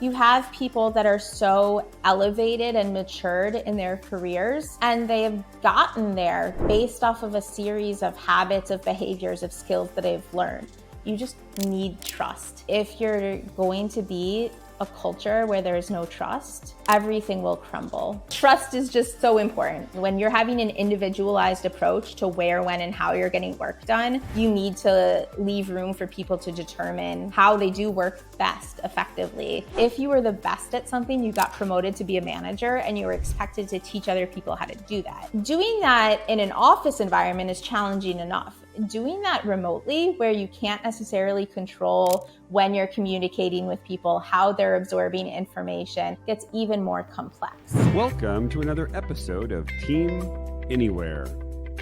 You have people that are so elevated and matured in their careers, and they have gotten there based off of a series of habits, of behaviors, of skills that they've learned. You just need trust. If you're going to be a culture where there's no trust, everything will crumble. Trust is just so important. When you're having an individualized approach to where, when, and how you're getting work done, you need to leave room for people to determine how they do work best, effectively. If you were the best at something, you got promoted to be a manager and you were expected to teach other people how to do that. Doing that in an office environment is challenging enough. Doing that remotely, where you can't necessarily control when you're communicating with people, how they're absorbing information, gets even more complex. Welcome to another episode of Team Anywhere,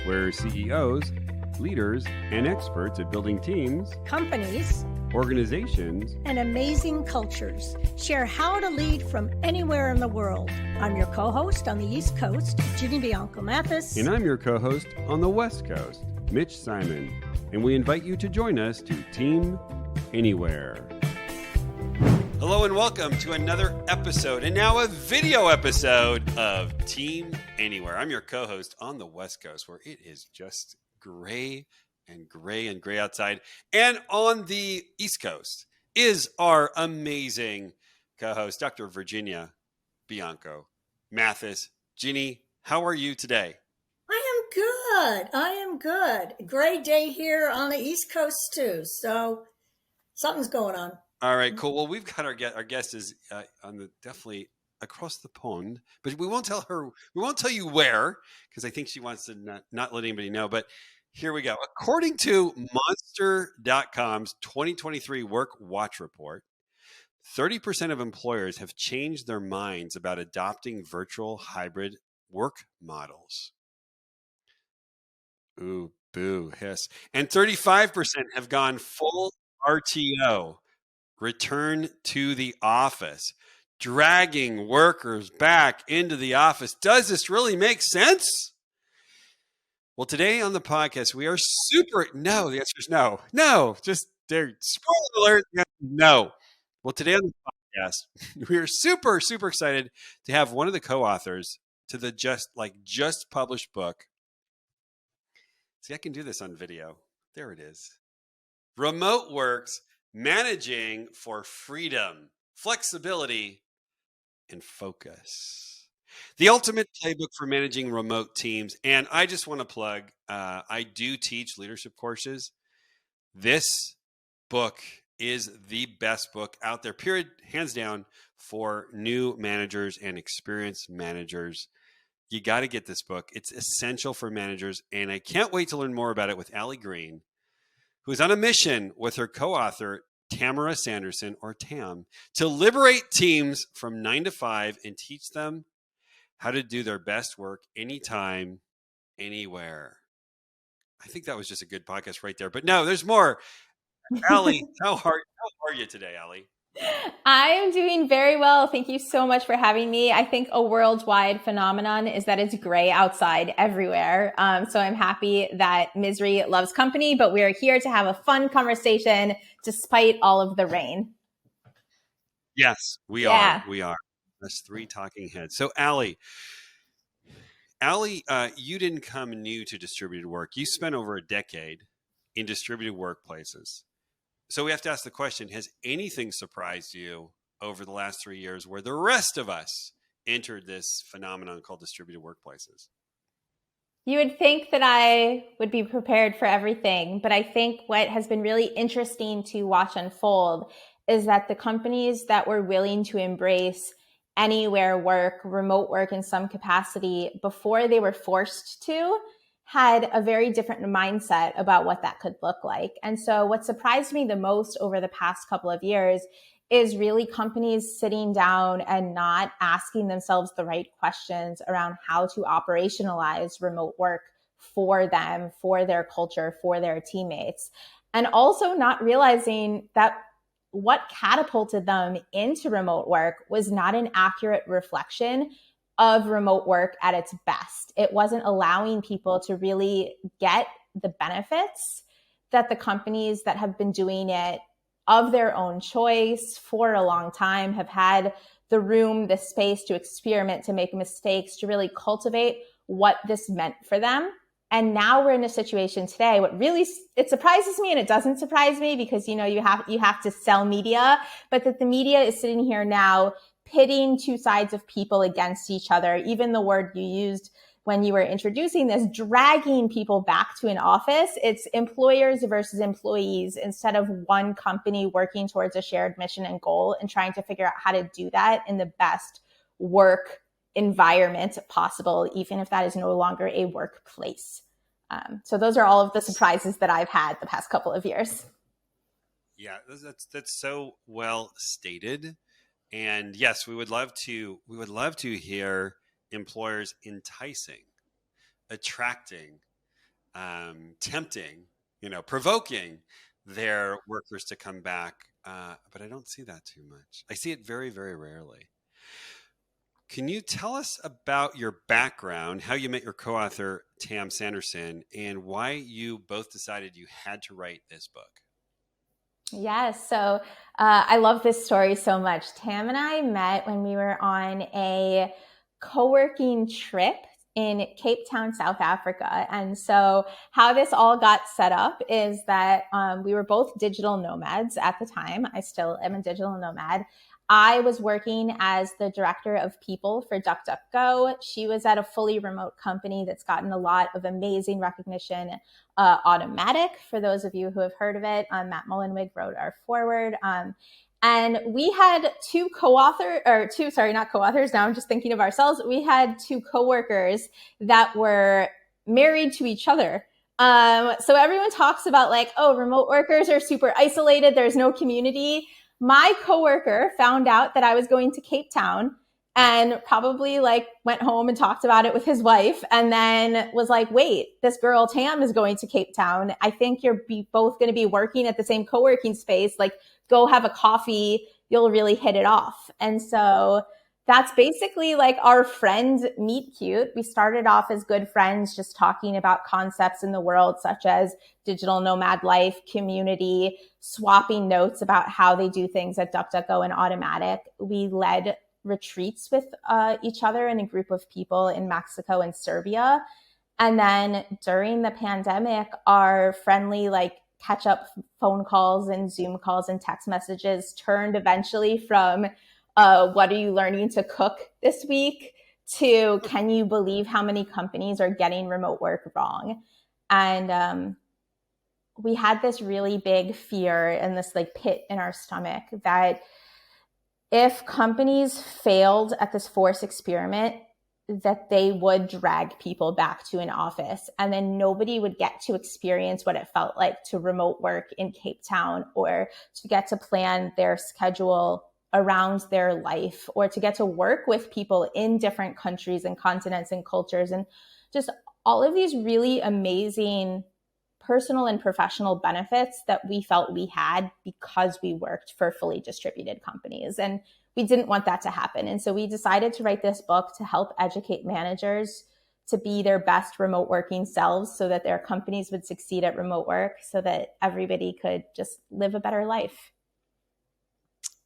where CEOs, leaders, and experts at building teams, companies, organizations, and amazing cultures share how to lead from anywhere in the world. I'm your co-host on the East Coast, Ginny Bianco Mathis. And I'm your co-host on the West Coast, Mitch Simon, and we invite you to join us to Team Anywhere. Hello and welcome to another episode, and now a video episode of Team Anywhere. I'm your co-host on the West Coast, where it is just gray and gray and gray outside. And on the East Coast is our amazing co-host, Dr. Virginia Bianco Mathis. Ginny, how are you today? I am good. Great day here on the East Coast too. So something's going on. All right, cool. Well, we've got our guest is on the definitely across the pond, but we won't tell you where, because I think she wants to not let anybody know. But here we go. According to Monster.com's 2023 Work Watch Report, 30% of employers have changed their minds about adopting virtual hybrid work models. Ooh, boo, hiss. And 35% have gone full RTO, return to the office, dragging workers back into the office. Does this really make sense? Well, today on the podcast, we are no, the answer is no. No, just there. Spoiler alert, no. Well, today on the podcast, we are super, super excited to have one of the co-authors to the just published book. See, I can do this on video. There it is. Remote Works, Managing for Freedom, Flexibility, and Focus. The ultimate playbook for managing remote teams. And I just want to plug, I do teach leadership courses. This book is the best book out there, period, hands down, for new managers and experienced managers. You got to get this book. It's essential for managers, and I can't wait to learn more about it with Ali Greene, who is on a mission with her co-author, Tamara Sanderson, or Tam, to liberate teams from 9 to 5 and teach them how to do their best work anytime, anywhere. I think that was just a good podcast right there. But no, there's more. Ali, how are you today, Ali? I am doing very well. Thank you so much for having me. I think a worldwide phenomenon is that it's gray outside everywhere. So I'm happy that misery loves company, but we're here to have a fun conversation despite all of the rain. Yes, we are. We are. That's three talking heads. So Ali, you didn't come new to distributed work. You spent over a decade in distributed workplaces. So we have to ask the question, has anything surprised you over the last 3 years where the rest of us entered this phenomenon called distributed workplaces? You would think that I would be prepared for everything, but I think what has been really interesting to watch unfold is that the companies that were willing to embrace anywhere work, remote work in some capacity before they were forced to, had a very different mindset about what that could look like. And so what surprised me the most over the past couple of years is really companies sitting down and not asking themselves the right questions around how to operationalize remote work for them, for their culture, for their teammates. And also not realizing that what catapulted them into remote work was not an accurate reflection of remote work at its best. It wasn't allowing people to really get the benefits that the companies that have been doing it of their own choice for a long time, have had the room, the space to experiment, to make mistakes, to really cultivate what this meant for them. And now we're in a situation today, what really, it surprises me and it doesn't surprise me because, you have to sell media, but that the media is sitting here now pitting two sides of people against each other. Even the word you used when you were introducing this, dragging people back to an office, it's employers versus employees instead of one company working towards a shared mission and goal and trying to figure out how to do that in the best work environment possible, even if that is no longer a workplace. So those are all of the surprises that I've had the past couple of years. Yeah, that's so well stated. And yes, we would love to hear employers enticing, attracting, tempting, provoking their workers to come back. But I don't see that too much. I see it very, very rarely. Can you tell us about your background, how you met your co-author, Tam Sanderson, and why you both decided you had to write this book? Yes. So I love this story so much. Tam and I met when we were on a co-working trip in Cape Town, South Africa. And so how this all got set up is that we were both digital nomads at the time. I still am a digital nomad. I was working as the director of people for DuckDuckGo. She was at a fully remote company that's gotten a lot of amazing recognition. Automatic, for those of you who have heard of it. Matt Mullenweg wrote our foreword. And we had two not co-authors. Now I'm just thinking of ourselves. We had two coworkers that were married to each other. So everyone talks about remote workers are super isolated. There's no community. My coworker found out that I was going to Cape Town and probably went home and talked about it with his wife and then was like, wait, this girl Tam is going to Cape Town. I think you're both going to be working at the same co-working space. Go have a coffee. You'll really hit it off. And so that's basically our friend meet cute. We started off as good friends, just talking about concepts in the world, such as digital nomad life, community, swapping notes about how they do things at DuckDuckGo and Automatic. We led retreats with each other and a group of people in Mexico and Serbia. And then during the pandemic, our friendly catch up phone calls and Zoom calls and text messages turned eventually from what are you learning to cook this week to can you believe how many companies are getting remote work wrong? And we had this really big fear and this pit in our stomach that if companies failed at this forced experiment, that they would drag people back to an office and then nobody would get to experience what it felt like to remote work in Cape Town or to get to plan their schedule around their life or to get to work with people in different countries and continents and cultures and just all of these really amazing personal and professional benefits that we felt we had because we worked for fully distributed companies. And we didn't want that to happen. And so we decided to write this book to help educate managers to be their best remote working selves so that their companies would succeed at remote work so that everybody could just live a better life.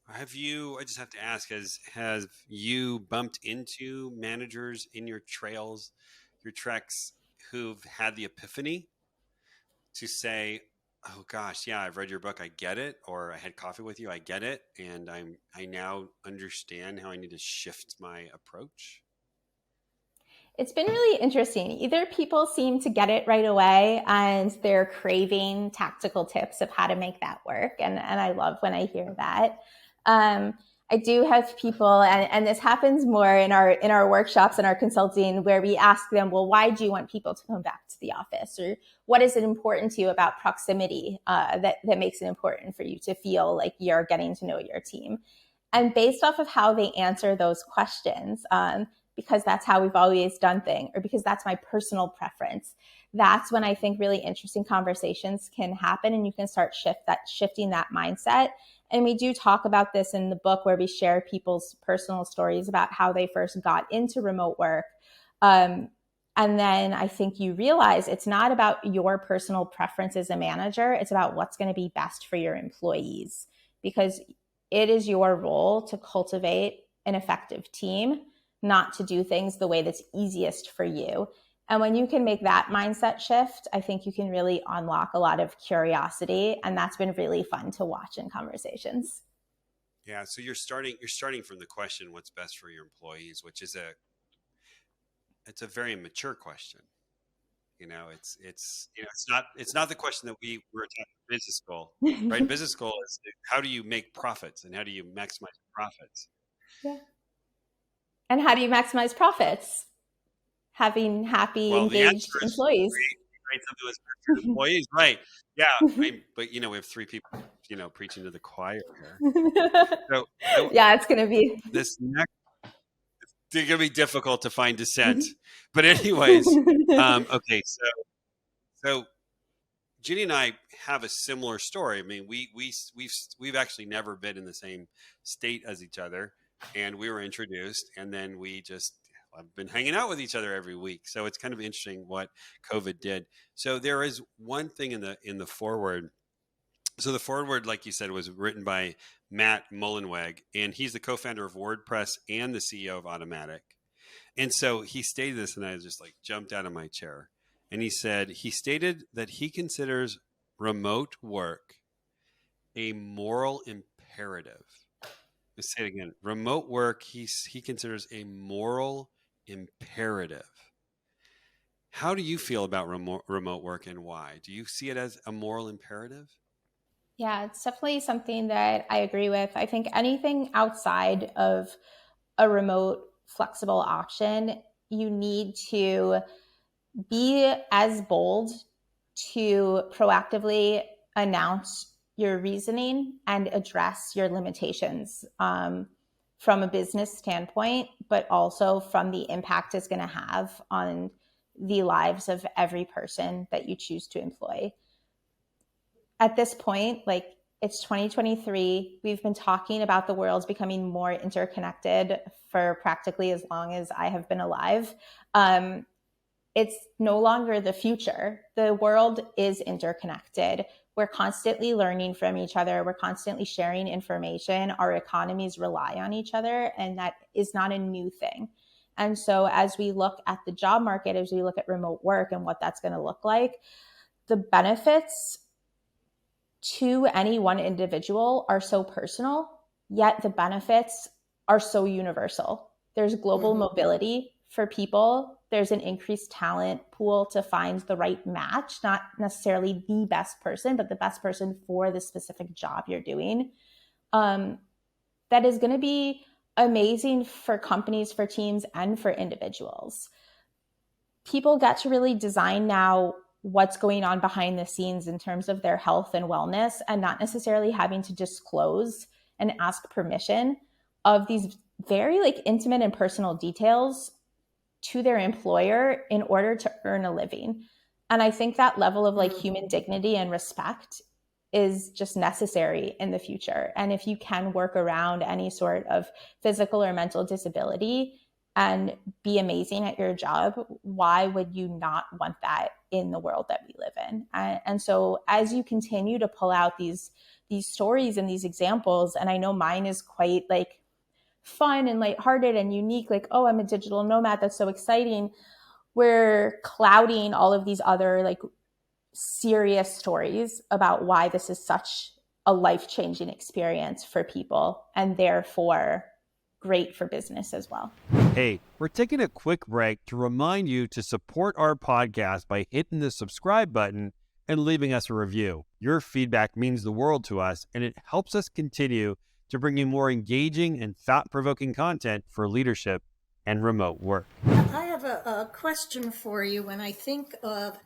I just have to ask, have you bumped into managers in your trails, your treks, who've had the epiphany to say, oh gosh, yeah, I've read your book, I get it, or I had coffee with you, I get it, and I now understand how I need to shift my approach? It's been really interesting. Either people seem to get it right away and they're craving tactical tips of how to make that work. And I love when I hear that. I do have people, and this happens more in our workshops and our consulting, where we ask them, well, why do you want people to come back to the office? Or what is it important to you about proximity that makes it important for you to feel like you're getting to know your team? And based off of how they answer those questions, because that's how we've always done things, or because that's my personal preference, that's when I think really interesting conversations can happen and you can start shifting that mindset. And we do talk about this in the book where we share people's personal stories about how they first got into remote work. And then I think you realize it's not about your personal preference as a manager. It's about what's going to be best for your employees, because it is your role to cultivate an effective team, not to do things the way that's easiest for you. And when you can make that mindset shift, I think you can really unlock a lot of curiosity. And that's been really fun to watch in conversations. Yeah. So you're starting from the question, what's best for your employees, which is it's a very mature question. It's not the question that we were taught in business school, right? In business school is how do you make profits and how do you maximize profits? Yeah. And how do you maximize profits? Having happy, Well, the answer engaged is employees. create something that's good for employees, right? Yeah, but we have three people, preaching to the choir here. So Yeah, it's going to be. this next, it's going to be difficult to find dissent. But anyways, okay, so Ginny and I have a similar story. I mean, we've actually never been in the same state as each other, and we were introduced, and then I've been hanging out with each other every week. So it's kind of interesting what COVID did. So there is one thing in the foreword. So the foreword, like you said, was written by Matt Mullenweg, and he's the co-founder of WordPress and the CEO of Automatic. And so he stated this, and I just like jumped out of my chair. And he stated that he considers remote work a moral imperative. Let's say it again. Remote work, he considers a moral imperative. How do you feel about remote work and why? Do you see it as a moral imperative? Yeah, it's definitely something that I agree with. I think anything outside of a remote, flexible option, you need to be as bold to proactively announce your reasoning and address your limitations from a business standpoint, but also from the impact it's going to have on the lives of every person that you choose to employ. At this point, like, it's 2023. We've been talking about the world's becoming more interconnected for practically as long as I have been alive. It's no longer the future. The world is interconnected. We're constantly learning from each other. We're constantly sharing information. Our economies rely on each other, and that is not a new thing. And so as we look at the job market, as we look at remote work and what that's going to look like, the benefits to any one individual are so personal, yet the benefits are so universal. There's global mobility for people. There's an increased talent pool to find the right match, not necessarily the best person, but the best person for the specific job you're doing. That is going to be amazing for companies, for teams, and for individuals. People get to really design now what's going on behind the scenes in terms of their health and wellness, and not necessarily having to disclose and ask permission of these very like intimate and personal details to their employer in order to earn a living. And I think that level of like human dignity and respect is just necessary in the future. And if you can work around any sort of physical or mental disability and be amazing at your job, why would you not want that in the world that we live in? And so as you continue to pull out these stories and these examples, and I know mine is quite like fun and lighthearted and unique, like, oh, I'm a digital nomad, that's so exciting. We're clouding all of these other like serious stories about why this is such a life-changing experience for people, and therefore great for business as well. Hey, we're taking a quick break to remind you to support our podcast by hitting the subscribe button and leaving us a review. Your feedback means the world to us, and it helps us continue to bring you more engaging and thought-provoking content for leadership and remote work. I have a question for you. When I think of,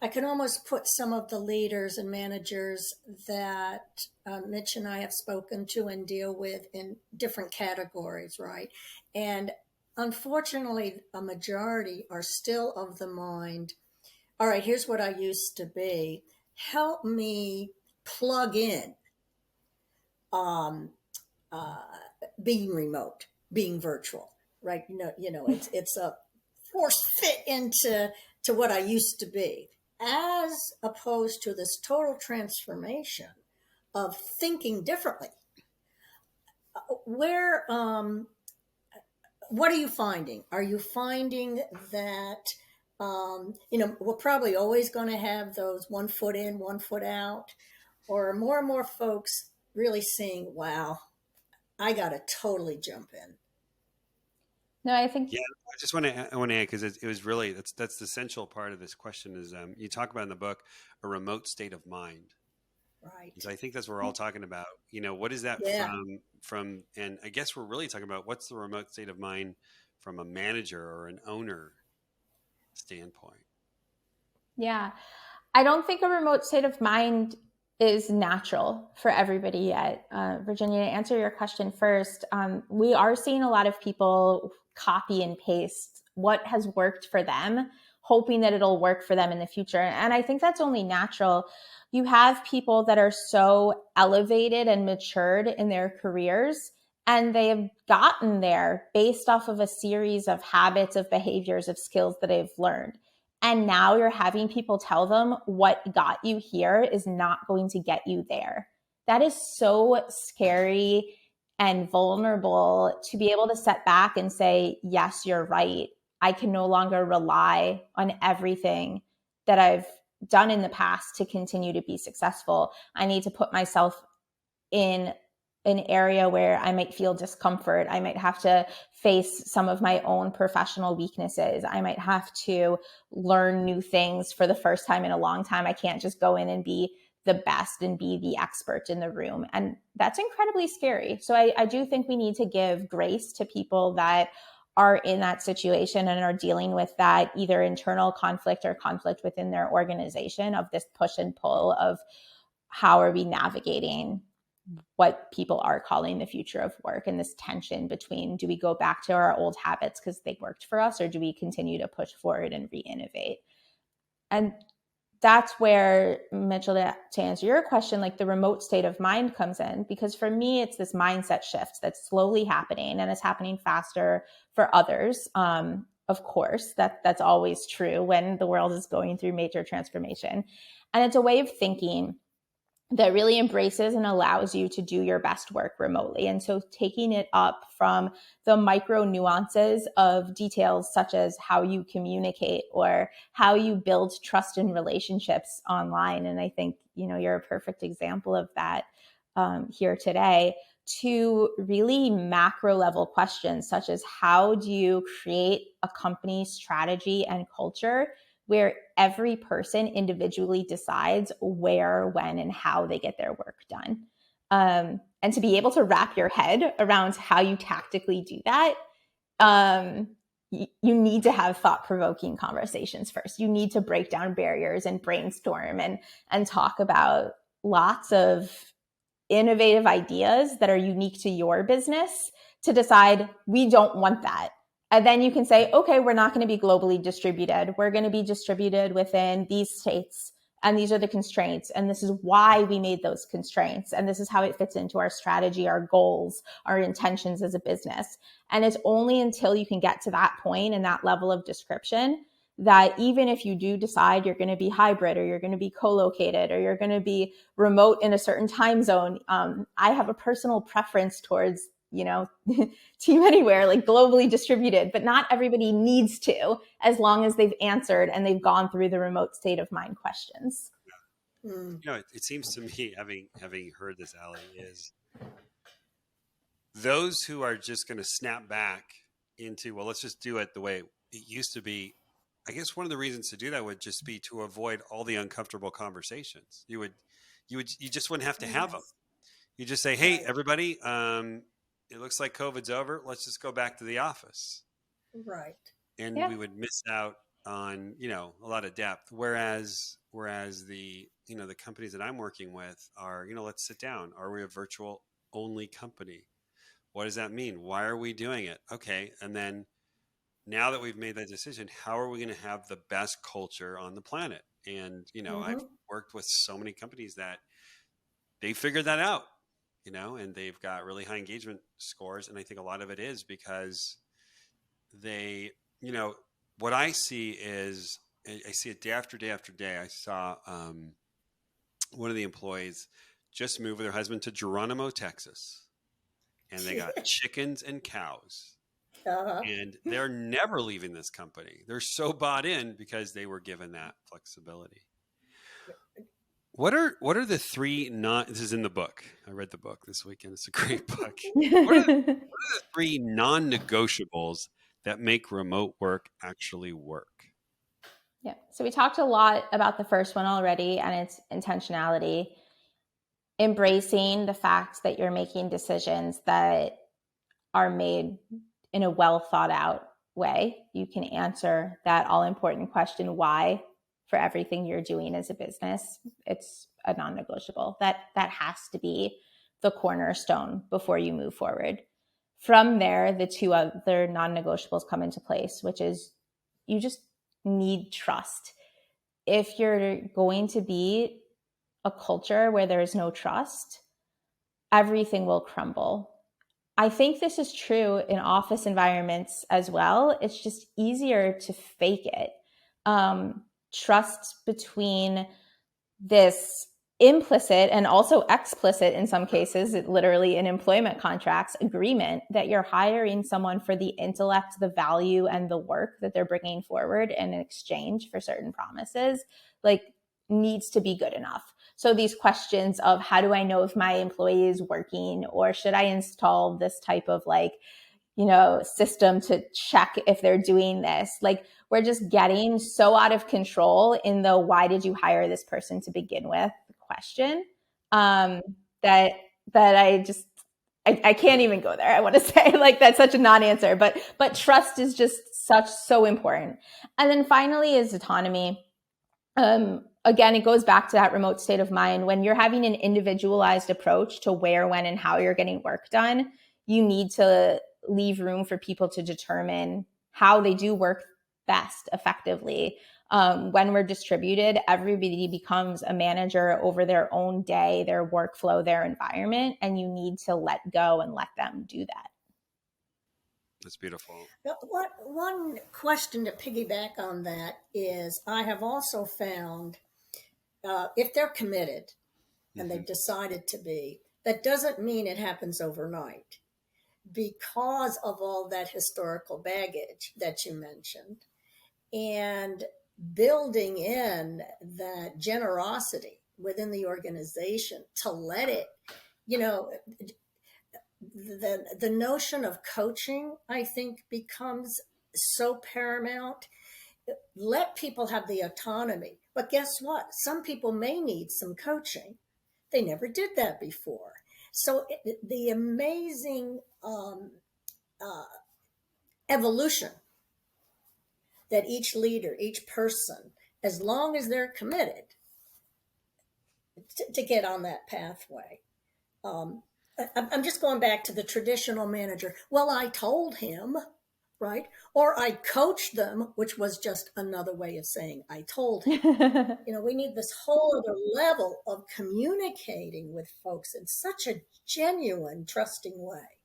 I can almost put some of the leaders and managers that Mitch and I have spoken to and deal with in different categories, right? And unfortunately, a majority are still of the mind, all right, here's what I used to be. Help me plug in being remote, being virtual, right? It's a force fit into what I used to be, as opposed to this total transformation of thinking differently. Where what are you finding? Are you finding that we're probably always going to have those 1 foot in, 1 foot out, or are more and more folks really seeing, wow, I got to totally jump in? No, I think Yeah, I want to add because it was really that's the essential part of this question is you talk about in the book a remote state of mind. And Right. so I think that's what we're all talking about. What is that Yeah. from? And I guess we're really talking about what's the remote state of mind from a manager or an owner standpoint. Yeah. I don't think a remote state of mind is natural for everybody yet. Virginia, to answer your question first, we are seeing a lot of people copy and paste what has worked for them, hoping that it'll work for them in the future. And I think that's only natural. You have people that are so elevated and matured in their careers, and they have gotten there based off of a series of habits, of behaviors, of skills that they've learned. And now you're having people tell them what got you here is not going to get you there. That is so scary and vulnerable to be able to step back and say, yes, you're right. I can no longer rely on everything that I've done in the past to continue to be successful. I need to put myself in an area where I might feel discomfort. I might have to face some of my own professional weaknesses. I might have to learn new things for the first time in a long time. I can't just go in and be the best and be the expert in the room. And that's incredibly scary. So I do think we need to give grace to people that are in that situation and are dealing with that either internal conflict or conflict within their organization of this push and pull of how are we navigating what people are calling the future of work, and this tension between, do we go back to our old habits because they worked for us, or do we continue to push forward and re-innovate? And that's where, Mitchell, to answer your question, like the remote state of mind comes in, because for me, it's this mindset shift that's slowly happening, and it's happening faster for others. Of course, that's always true when the world is going through major transformation. And it's a way of thinking that really embraces and allows you to do your best work remotely. And so taking it up from the micro nuances of details such as how you communicate or how you build trust in relationships online. And I think, you're a perfect example of that here today, to really macro level questions such as how do you create a company strategy and culture where every person individually decides where, when, and how they get their work done. And to be able to wrap your head around how you tactically do that, you need to have thought-provoking conversations first. You need to break down barriers and brainstorm and talk about lots of innovative ideas that are unique to your business to decide we don't want that. And then you can say, okay, we're not going to be globally distributed. We're going to be distributed within these states. And these are the constraints. And this is why we made those constraints. And this is how it fits into our strategy, our goals, our intentions as a business. And it's only until you can get to that point and that level of description that even if you do decide you're going to be hybrid or you're going to be co-located or you're going to be remote in a certain time zone, I have a personal preference towards, team anywhere, like globally distributed, but not everybody needs to, as long as they've answered and they've gone through the remote state of mind questions. It seems to me, having heard this, Ali, is those who are just going to snap back into, well, let's just do it the way it used to be. I guess one of the reasons to do that would just be to avoid all the uncomfortable conversations. You just wouldn't have to have them. Yes. You just say, "Hey, Right. everybody, it looks like COVID's over. Let's just go back to the office," Right. and Yeah. we would miss out on a lot of depth. Whereas the companies that I'm working with are, let's sit down. Are we a virtual only company? What does that mean? Why are we doing it? Okay, and then now that we've made that decision, how are we going to have the best culture on the planet? And I've Mm-hmm. worked with so many companies that they figured that out, and they've got really high engagement scores. And I think a lot of it is because they, what I see is, I see it day after day after day. I saw one of the employees just moved with her husband to Geronimo, Texas, and they got chickens and cows. Uh-huh. And they're never leaving this company. They're so bought in because they were given that flexibility. What are the three this is in the book. I read the book this weekend. It's a great book. What are the three non-negotiables that make remote work actually work? Yeah. So we talked a lot about the first one already, and it's intentionality. Embracing the fact that you're making decisions that are made in a well thought out way. You can answer that all important question, why, for everything you're doing as a business. It's a non-negotiable. That has to be the cornerstone before you move forward. From there, the two other non-negotiables come into place, which is you just need trust. If you're going to be a culture where there is no trust, everything will crumble. I think this is true in office environments as well. It's just easier to fake it. Trust between this implicit and also explicit in some cases, literally in employment contracts, agreement that you're hiring someone for the intellect, the value, and the work that they're bringing forward in exchange for certain promises, like, needs to be good enough. So these questions of how do I know if my employee is working, or should I install this type of system to check if they're doing this? Like, we're just getting so out of control in the why did you hire this person to begin with question that I can't even go there. I want to say, like, that's such a non-answer, but trust is just so important. And then finally is autonomy. Again, it goes back to that remote state of mind. When you're having an individualized approach to where, when, and how you're getting work done, you need to leave room for people to determine how they do work best, effectively. When we're distributed, everybody becomes a manager over their own day, their workflow, their environment, and you need to let go and let them do that. That's beautiful. One question to piggyback on that is, I have also found if they're committed and they've decided to be, that doesn't mean it happens overnight, because of all that historical baggage that you mentioned, and building in that generosity within the organization to let it, the notion of coaching, I think, becomes so paramount. Let people have the autonomy. But guess what? Some people may need some coaching. They never did that before. So the amazing evolution that each leader, each person, as long as they're committed to get on that pathway. I'm just going back to the traditional manager. Well, I told him, right? Or I coached them, which was just another way of saying I told him. We need this whole other level of communicating with folks in such a genuine, trusting way.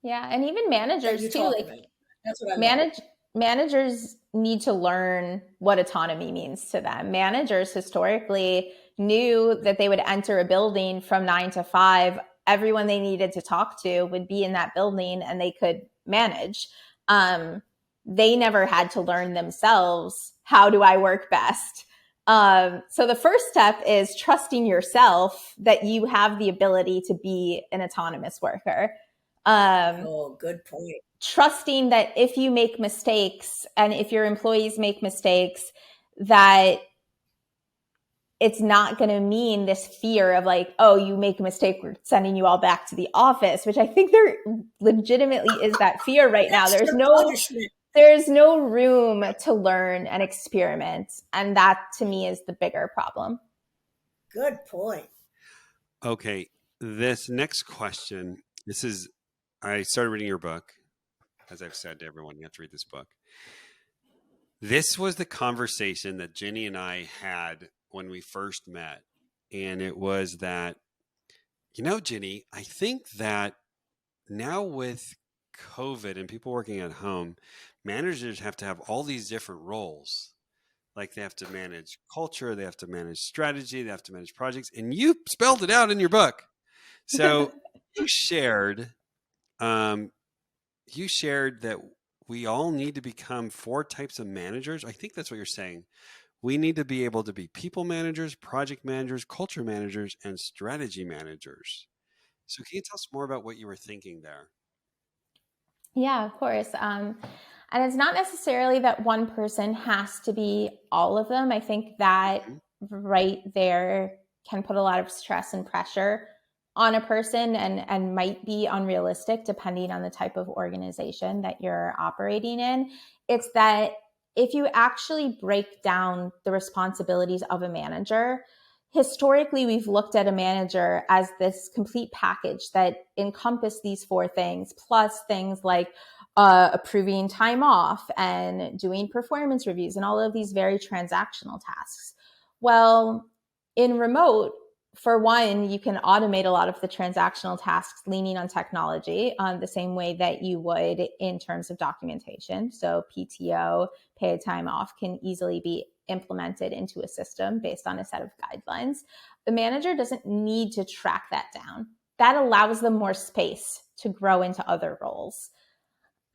Yeah, and even managers too. Like, that's what I managers need to learn what autonomy means to them. Managers historically knew that they would enter a building from 9 to 5. Everyone they needed to talk to would be in that building, and they could manage. They never had to learn themselves, how do I work best? So the first step is trusting yourself that you have the ability to be an autonomous worker. Good point. Trusting that if you make mistakes, and if your employees make mistakes, that it's not going to mean this fear of like, oh, you make a mistake, we're sending you all back to the office, which I think there legitimately is that fear right now. There's no room to learn and experiment. And that, to me, is the bigger problem. Good point. Okay. This next question, I started reading your book. As I've said to everyone, you have to read this book. This was the conversation that Jenny and I had when we first met. And it was that, Jenny, I think that now with COVID and people working at home, managers have to have all these different roles. Like they have to manage culture, they have to manage strategy, they have to manage projects, and you spelled it out in your book. So you shared that we all need to become 4 types of managers. I think that's what you're saying. We need to be able to be people managers, project managers, culture managers, and strategy managers. So can you tell us more about what you were thinking there? Yeah, of course. And it's not necessarily that one person has to be all of them. I think that right there can put a lot of stress and pressure on a person and might be unrealistic depending on the type of organization that you're operating in. It's that if you actually break down the responsibilities of a manager, historically, we've looked at a manager as this complete package that encompass these 4 things, plus things like approving time off and doing performance reviews and all of these very transactional tasks. Well, in remote, for one, you can automate a lot of the transactional tasks leaning on technology the same way that you would in terms of documentation. So PTO, paid time off, can easily be implemented into a system based on a set of guidelines. The manager doesn't need to track that down. That allows them more space to grow into other roles.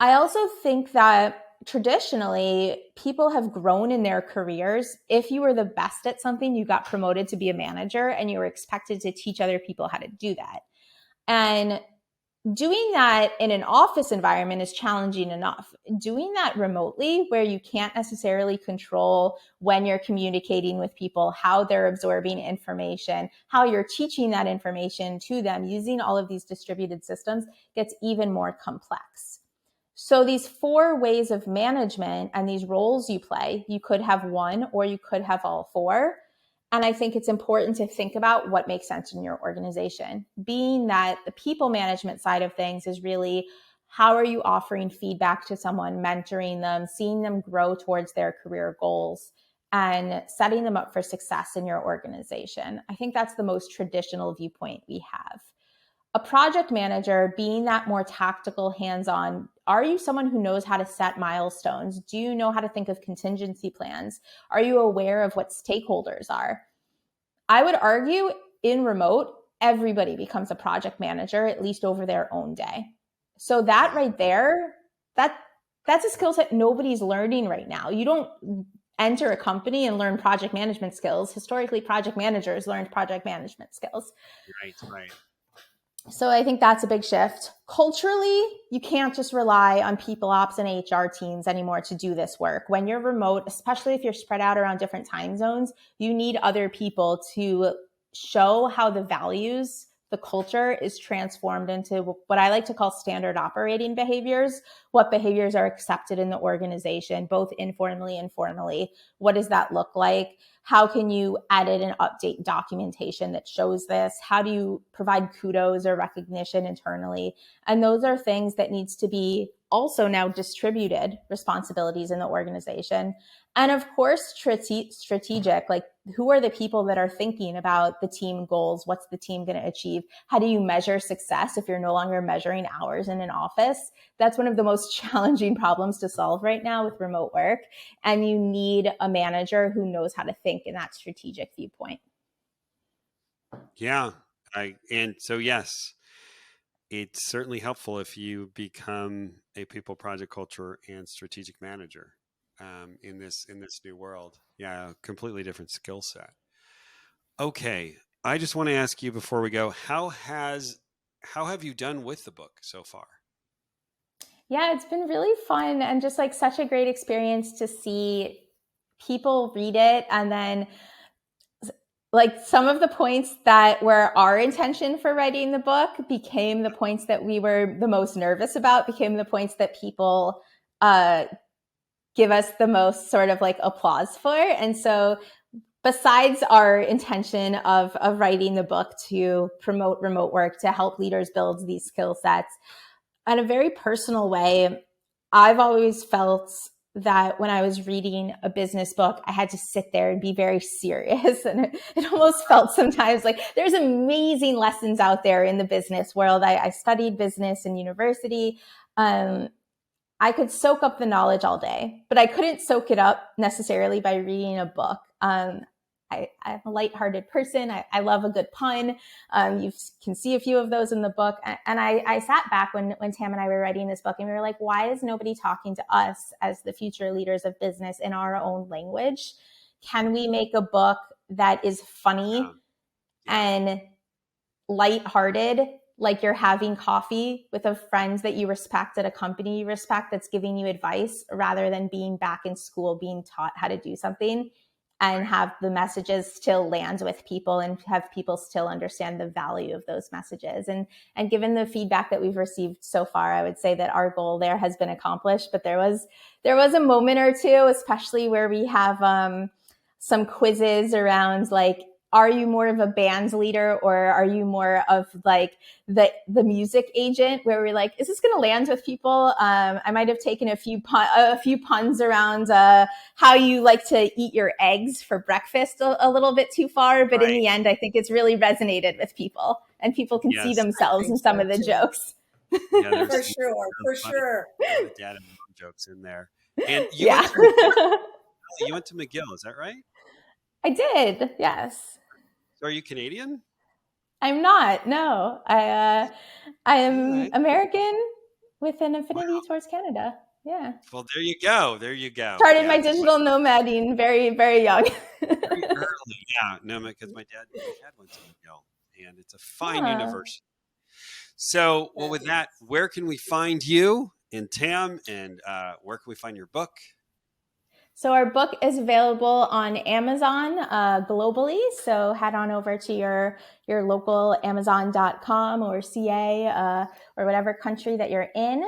I also think that traditionally people have grown in their careers. If you were the best at something, you got promoted to be a manager and you were expected to teach other people how to do that. And doing that in an office environment is challenging enough. Doing that remotely, where you can't necessarily control when you're communicating with people, how they're absorbing information, how you're teaching that information to them using all of these distributed systems, gets even more complex. So these 4 ways of management and these roles you play, you could have one or you could have all 4. And I think it's important to think about what makes sense in your organization, being that the people management side of things is really how are you offering feedback to someone, mentoring them, seeing them grow towards their career goals, and setting them up for success in your organization. I think that's the most traditional viewpoint we have. A project manager, being that more tactical, hands-on, are you someone who knows how to set milestones? Do you know how to think of contingency plans? Are you aware of what stakeholders are? I would argue in remote, everybody becomes a project manager, at least over their own day. So that right there, that's a skill set nobody's learning right now. You don't enter a company and learn project management skills. Historically, project managers learned project management skills. Right. So I think that's a big shift. Culturally, you can't just rely on people ops and HR teams anymore to do this work. When you're remote, especially if you're spread out around different time zones, you need other people to show how the values, the culture is transformed into what I like to call standard operating behaviors. What behaviors are accepted in the organization, both informally and formally? What does that look like? How can you edit and update documentation that shows this? How do you provide kudos or recognition internally? And those are things that needs to be also now distributed responsibilities in the organization. And of course, strategic, like who are the people that are thinking about the team goals? What's the team going to achieve? How do you measure success if you're no longer measuring hours in an office? That's one of the most challenging problems to solve right now with remote work. And you need a manager who knows how to think in that strategic viewpoint. Yeah. Yes, it's certainly helpful if you become a people, project, culture, and strategic manager in this new world. Yeah, completely different skill set. Okay, I just want to ask you before we go, how have you done with the book so far? Yeah, it's been really fun and just like such a great experience to see people read it and then like some of the points that were our intention for writing the book became the points that we were the most nervous about, became the points that people give us the most sort of like applause for. And so besides our intention of writing the book to promote remote work, to help leaders build these skill sets, in a very personal way, I've always felt that when I was reading a business book, I had to sit there and be very serious. And it almost felt sometimes like there's amazing lessons out there in the business world. I studied business in university. I could soak up the knowledge all day, but I couldn't soak it up necessarily by reading a book. I'm a lighthearted person. I love a good pun. You can see a few of those in the book. And I sat back when Tam and I were writing this book, and we were like, why is nobody talking to us as the future leaders of business in our own language? Can we make a book that is funny and lighthearted, like you're having coffee with a friend that you respect at a company you respect that's giving you advice, rather than being back in school being taught how to do something, and have the messages still land with people and have people still understand the value of those messages. And given the feedback that we've received so far, I would say that our goal there has been accomplished. But there was a moment or two, especially where we have some quizzes around like, are you more of a band leader, or are you more of like the music agent, where we're like, is this going to land with people? I might have taken a few puns around how you like to eat your eggs for breakfast a little bit too far. But in the end, I think it's really resonated with people, and people can see themselves in some of the jokes. Yeah, for sure. The dad and mom jokes in there. And you went to McGill, is that right? I did, yes. So are you Canadian? I'm not. No, I am American with an affinity towards Canada. Yeah. Well, there you go. Started my digital nomading very, very young. Very early. Yeah. No, because my dad went to McGill, and it's a fine university. So, well, with that, where can we find you and Tam, and where can we find your book? So our book is available on Amazon globally. So head on over to your local Amazon.com or CA or whatever country that you're in.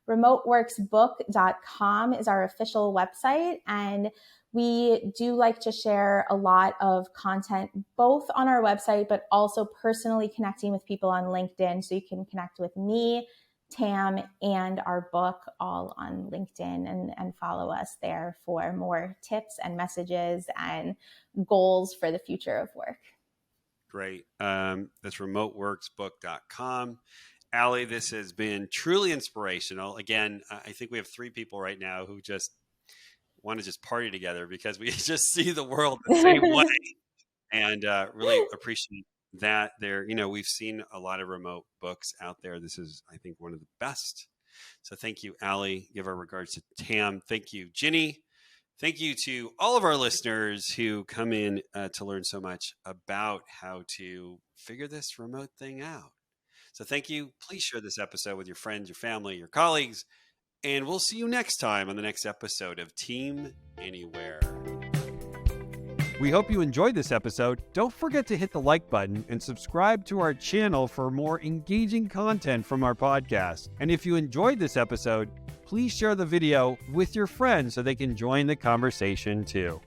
Remoteworksbook.com is our official website. And we do like to share a lot of content, both on our website, but also personally connecting with people on LinkedIn. So you can connect with me, Tam, and our book all on LinkedIn, and follow us there for more tips and messages and goals for the future of work. Great. That's remoteworksbook.com. Ali, this has been truly inspirational. Again, I think we have 3 people right now who just want to just party together because we just see the world the same way, and really appreciate that. We've seen a lot of remote books out there. This is, I think, one of the best. So thank you, Ali. Give our regards to Tam. Thank you, Ginny. Thank you to all of our listeners who come in to learn so much about how to figure this remote thing out. So thank you. Please share this episode with your friends, your family, your colleagues, and we'll see you next time on the next episode of Team Anywhere. We hope you enjoyed this episode. Don't forget to hit the like button and subscribe to our channel for more engaging content from our podcast. And if you enjoyed this episode, please share the video with your friends so they can join the conversation too.